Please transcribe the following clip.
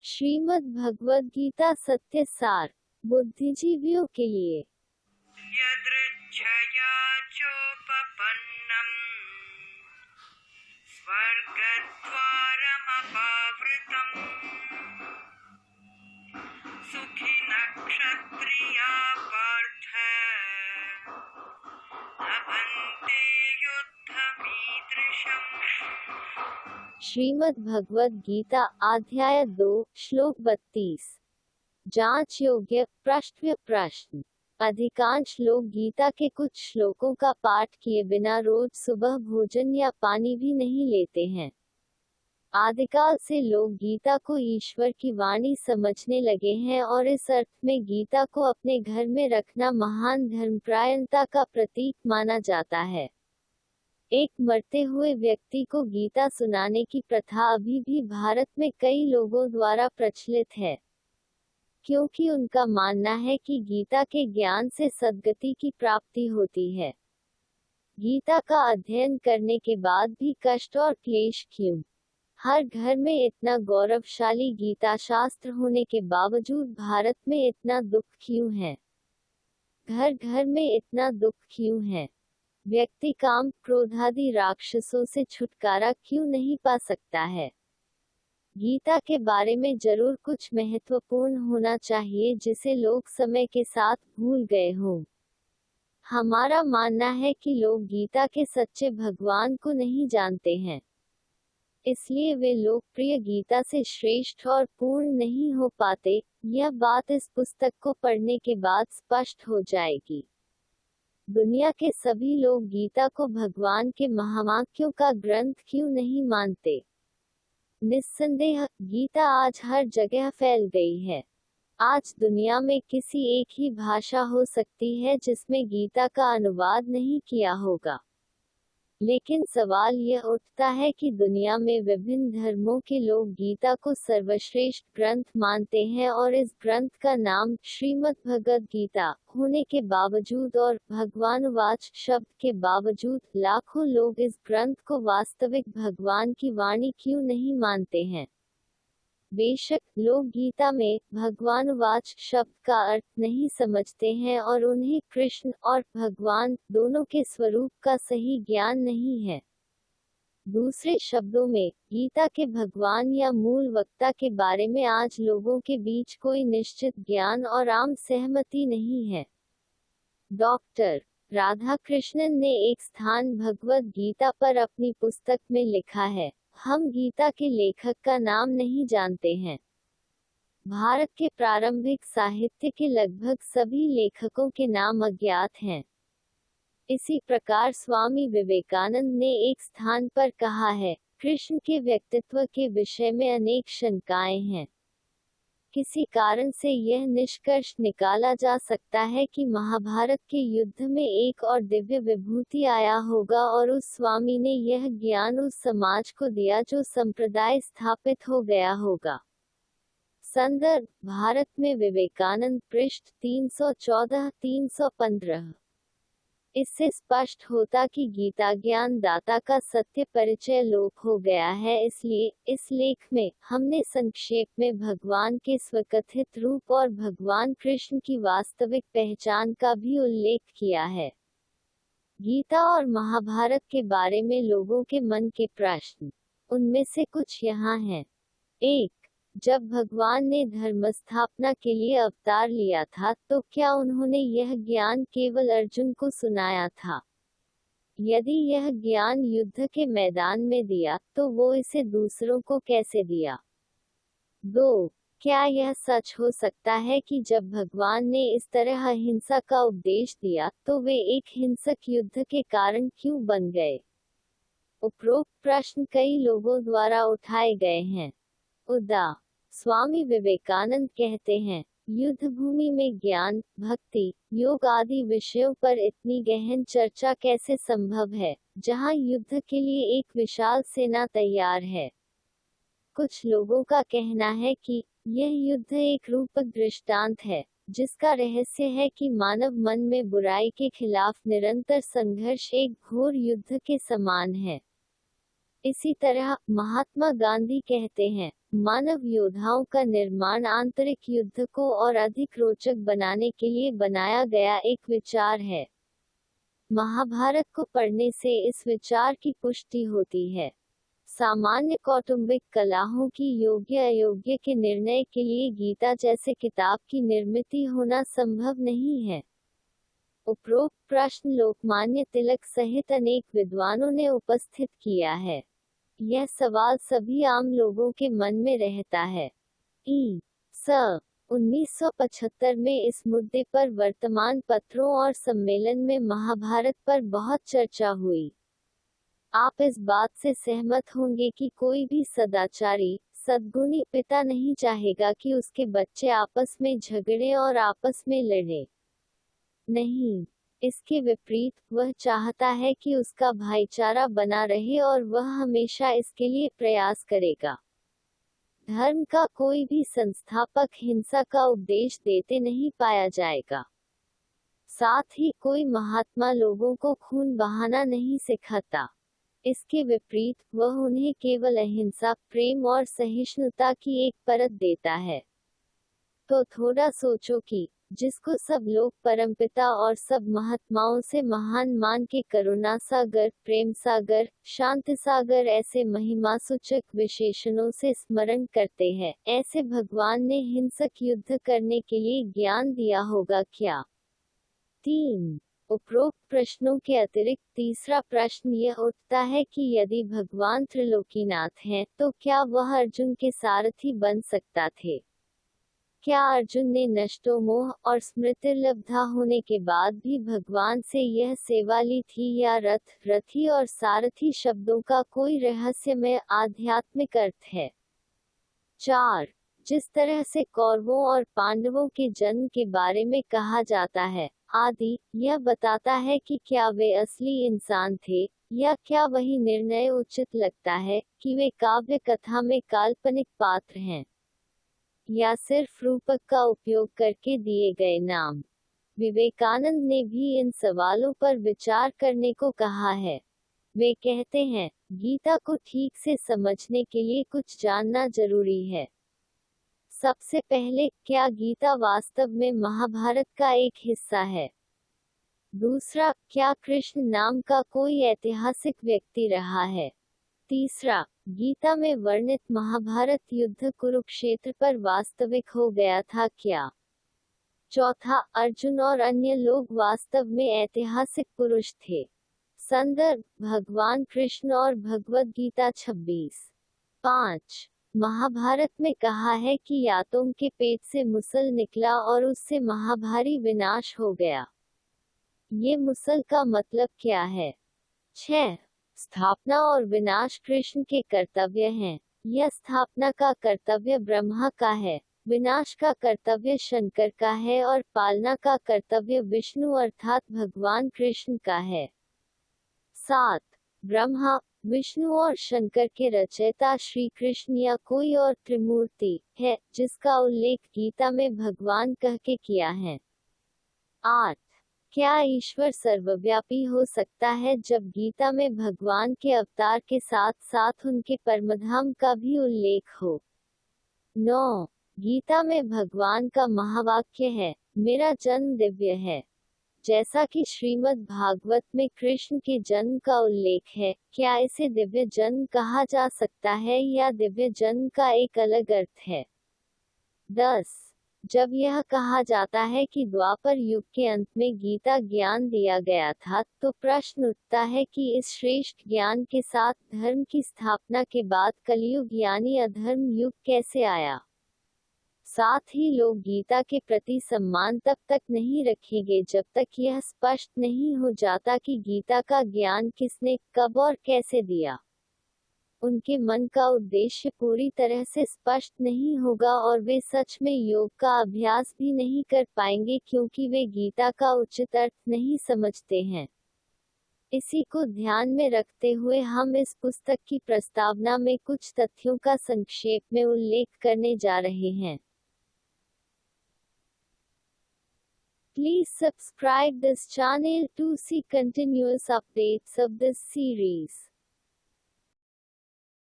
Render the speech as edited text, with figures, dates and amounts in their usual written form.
श्रीमद् भगवद गीता सत्य सार बुद्धिजीवियों के लिए। यदृच्छया चोपपन्नम् स्वर्गद्वारमपावृतम् सुखिनः क्षत्रिया पार्थ लभन्ते युद्धमीदृशम्। श्रीमद् भगवद गीता अध्याय 2 श्लोक 32। जांच योग्य प्रश्न। अधिकांश लोग गीता के कुछ श्लोकों का पाठ किए बिना रोज सुबह भोजन या पानी भी नहीं लेते हैं। आदिकाल से लोग गीता को ईश्वर की वाणी समझने लगे हैं और इस अर्थ में गीता को अपने घर में रखना महान धर्मपरायणता का प्रतीक माना जाता है। एक मरते हुए व्यक्ति को गीता सुनाने की प्रथा अभी भी भारत में कई लोगों द्वारा प्रचलित है, क्योंकि उनका मानना है कि गीता के ज्ञान से सद्गति की प्राप्ति होती है। गीता का अध्ययन करने के बाद भी कष्ट और क्लेश क्यों? हर घर में इतना गौरवशाली गीता शास्त्र होने के बावजूद भारत में इतना दुख क्यों है? घर घर में इतना दुख क्यों है? व्यक्ति काम क्रोधादि राक्षसों से छुटकारा क्यों नहीं पा सकता है? गीता के बारे में जरूर कुछ महत्वपूर्ण होना चाहिए जिसे लोग समय के साथ भूल गए हों। हमारा मानना है कि लोग गीता के सच्चे भगवान को नहीं जानते हैं, इसलिए वे लोकप्रिय गीता से श्रेष्ठ और पूर्ण नहीं हो पाते। यह बात इस पुस्तक को पढ़ने के बाद स्पष्ट हो जाएगी। दुनिया के सभी लोग गीता को भगवान के महावाक्यों का ग्रंथ क्यों नहीं मानते? निस्संदेह गीता आज हर जगह फैल गई है। आज दुनिया में किसी एक ही भाषा हो सकती है जिसमें गीता का अनुवाद नहीं किया होगा। लेकिन सवाल यह उठता है कि दुनिया में विभिन्न धर्मों के लोग गीता को सर्वश्रेष्ठ ग्रंथ मानते हैं और इस ग्रंथ का नाम श्रीमद् भगवद गीता होने के बावजूद और भगवानुवाच शब्द के बावजूद लाखों लोग इस ग्रंथ को वास्तविक भगवान की वाणी क्यों नहीं मानते हैं? बेशक लोग गीता में भगवानुवाच शब्द का अर्थ नहीं समझते हैं और उन्हें कृष्ण और भगवान दोनों के स्वरूप का सही ज्ञान नहीं है। दूसरे शब्दों में, गीता के भगवान या मूल वक्ता के बारे में आज लोगों के बीच कोई निश्चित ज्ञान और आम सहमति नहीं है। डॉक्टर राधाकृष्णन ने एक स्थान भगवद गीता पर अपनी पुस्तक में लिखा है, हम गीता के लेखक का नाम नहीं जानते हैं। भारत के प्रारंभिक साहित्य के लगभग सभी लेखकों के नाम अज्ञात हैं। इसी प्रकार स्वामी विवेकानंद ने एक स्थान पर कहा है, कृष्ण के व्यक्तित्व के विषय में अनेक शंकाएं हैं। किसी कारण से यह निष्कर्ष निकाला जा सकता है कि महाभारत के युद्ध में एक और दिव्य विभूति आया होगा और उस स्वामी ने यह ज्ञान उस समाज को दिया जो संप्रदाय स्थापित हो गया होगा। संदर्भ भारत में विवेकानंद पृष्ठ 314-315। इससे स्पष्ट होता कि गीता ज्ञान दाता का सत्य परिचय लोप हो गया है। इसलिए इस लेख में हमने संक्षेप में भगवान के स्वकथित रूप और भगवान कृष्ण की वास्तविक पहचान का भी उल्लेख किया है। गीता और महाभारत के बारे में लोगों के मन के प्रश्न, उनमें से कुछ यहाँ हैं। 1. जब भगवान ने धर्म स्थापना के लिए अवतार लिया था तो क्या उन्होंने यह ज्ञान केवल अर्जुन को सुनाया था? यदि यह ज्ञान युद्ध के मैदान में दिया तो वो इसे दूसरों को कैसे दिया? 2. क्या यह सच हो सकता है कि जब भगवान ने इस तरह अहिंसा का उपदेश दिया तो वे एक हिंसक युद्ध के कारण क्यों बन गए? उपरोक्त प्रश्न कई लोगों द्वारा उठाए गए हैं। उदा. स्वामी विवेकानंद कहते हैं, युद्ध भूमि में ज्ञान, भक्ति, योग आदि विषयों पर इतनी गहन चर्चा कैसे संभव है, जहां युद्ध के लिए एक विशाल सेना तैयार है? कुछ लोगों का कहना है कि यह युद्ध एक रूपक दृष्टांत है, जिसका रहस्य है कि मानव मन में बुराई के खिलाफ निरंतर संघर्ष एक घोर युद्ध के समान है। इसी तरह महात्मा गांधी कहते हैं, मानव योद्धाओं का निर्माण आंतरिक युद्ध को और अधिक रोचक बनाने के लिए बनाया गया एक विचार है। महाभारत को पढ़ने से इस विचार की पुष्टि होती है। सामान्य कौटुंबिक कलहों की योग्य अयोग्य के निर्णय के लिए गीता जैसे किताब की निर्मित होना संभव नहीं है। उपरोक्त प्रश्न लोकमान्य तिलक सहित अनेक विद्वानों ने उपस्थित किया है। यह सवाल सभी आम लोगों के मन में रहता है। स 1975 में इस मुद्दे पर वर्तमान पत्रों और सम्मेलन में महाभारत पर बहुत चर्चा हुई। आप इस बात से सहमत होंगे कि कोई भी सदाचारी, सद्गुणी पिता नहीं चाहेगा कि उसके बच्चे आपस में झगड़े और आपस में लड़े। नहीं, इसके विपरीत, वह चाहता है कि उसका भाईचारा बना रहे और वह हमेशा इसके लिए प्रयास करेगा। धर्म का कोई भी संस्थापक हिंसा का उपदेश देते नहीं पाया जाएगा। साथ ही कोई महात्मा लोगों को खून बहाना नहीं सिखाता। इसके विपरीत, वह उन्हें केवल अहिंसा, प्रेम और सहिष्णुता की एक परत देता है। तो थोड़ा सोचो कि जिसको सब लोग परमपिता और सब महात्माओं से महान मान के करुणा सागर, प्रेम सागर, शांति सागर ऐसे महिमासूचक विशेषणों से स्मरण करते हैं, ऐसे भगवान ने हिंसक युद्ध करने के लिए ज्ञान दिया होगा क्या? 3. उपरोक्त प्रश्नों के अतिरिक्त तीसरा प्रश्न यह उठता है कि यदि भगवान त्रिलोकीनाथ हैं, तो क्या वह अर्जुन के सारथी बन सकता थे? क्या अर्जुन ने नष्टो मोह और स्मृतिर्लब्धा होने के बाद भी भगवान से यह सेवा ली थी, या रथ, रथी और सारथी शब्दों का कोई रहस्यमय आध्यात्मिक अर्थ है? 4. जिस तरह से कौरवों और पांडवों के जन्म के बारे में कहा जाता है, आदि, यह बताता है कि क्या वे असली इंसान थे, या क्या वही निर्णय उचित लगता है कि वे काव्य कथा में काल्पनिक पात्र हैं, या सिर्फ रूपक का उपयोग करके दिए गए नाम? विवेकानंद ने भी इन सवालों पर विचार करने को कहा है। वे कहते हैं, गीता को ठीक से समझने के लिए कुछ जानना जरूरी है। सबसे पहले, क्या गीता वास्तव में महाभारत का एक हिस्सा है? दूसरा, क्या कृष्ण नाम का कोई ऐतिहासिक व्यक्ति रहा है? तीसरा, गीता में वर्णित महाभारत युद्ध कुरुक्षेत्र पर वास्तविक हो गया था क्या? चौथा, अर्जुन और अन्य लोग वास्तव में ऐतिहासिक पुरुष थे। संदर्भ, भगवान कृष्ण और भगवद गीता 26। 5. महाभारत में कहा है कि यातों के पेट से मुसल निकला और उससे महाभारी विनाश हो गया। ये मुसल का मतलब क्या है? 6. स्थापना और विनाश कृष्ण के कर्तव्य हैं, या स्थापना का कर्तव्य ब्रह्मा का है, विनाश का कर्तव्य शंकर का है और पालना का कर्तव्य विष्णु अर्थात भगवान कृष्ण का है? 7. ब्रह्मा, विष्णु और शंकर के रचयिता श्री कृष्ण या कोई और त्रिमूर्ति है, जिसका उल्लेख गीता में भगवान कह के किया है? 8. क्या ईश्वर सर्वव्यापी हो सकता है जब गीता में भगवान के अवतार के साथ साथ उनके परमधाम का भी उल्लेख हो? 9. गीता में भगवान का महावाक्य है, मेरा जन्म दिव्य है। जैसा कि श्रीमद् भागवत में कृष्ण के जन्म का उल्लेख है, क्या इसे दिव्य जन्म कहा जा सकता है या दिव्य जन्म का एक अलग अर्थ है? 10. जब यह कहा जाता है कि द्वापर युग के अंत में गीता ज्ञान दिया गया था, तो प्रश्न उठता है कि इस श्रेष्ठ ज्ञान के साथ धर्म की स्थापना के बाद कलयुग यानी अधर्म युग कैसे आया? साथ ही लोग गीता के प्रति सम्मान तब तक नहीं रखेंगे जब तक यह स्पष्ट नहीं हो जाता कि गीता का ज्ञान किसने, कब और कैसे दिया। उनके मन का उद्देश्य पूरी तरह से स्पष्ट नहीं होगा और वे सच में योग का अभ्यास भी नहीं कर पाएंगे क्योंकि वे गीता का उचित अर्थ नहीं समझते हैं। इसी को ध्यान में रखते हुए हम इस पुस्तक की प्रस्तावना में कुछ तथ्यों का संक्षेप में उल्लेख करने जा रहे हैं। Please subscribe this channel to see continuous updates of this series.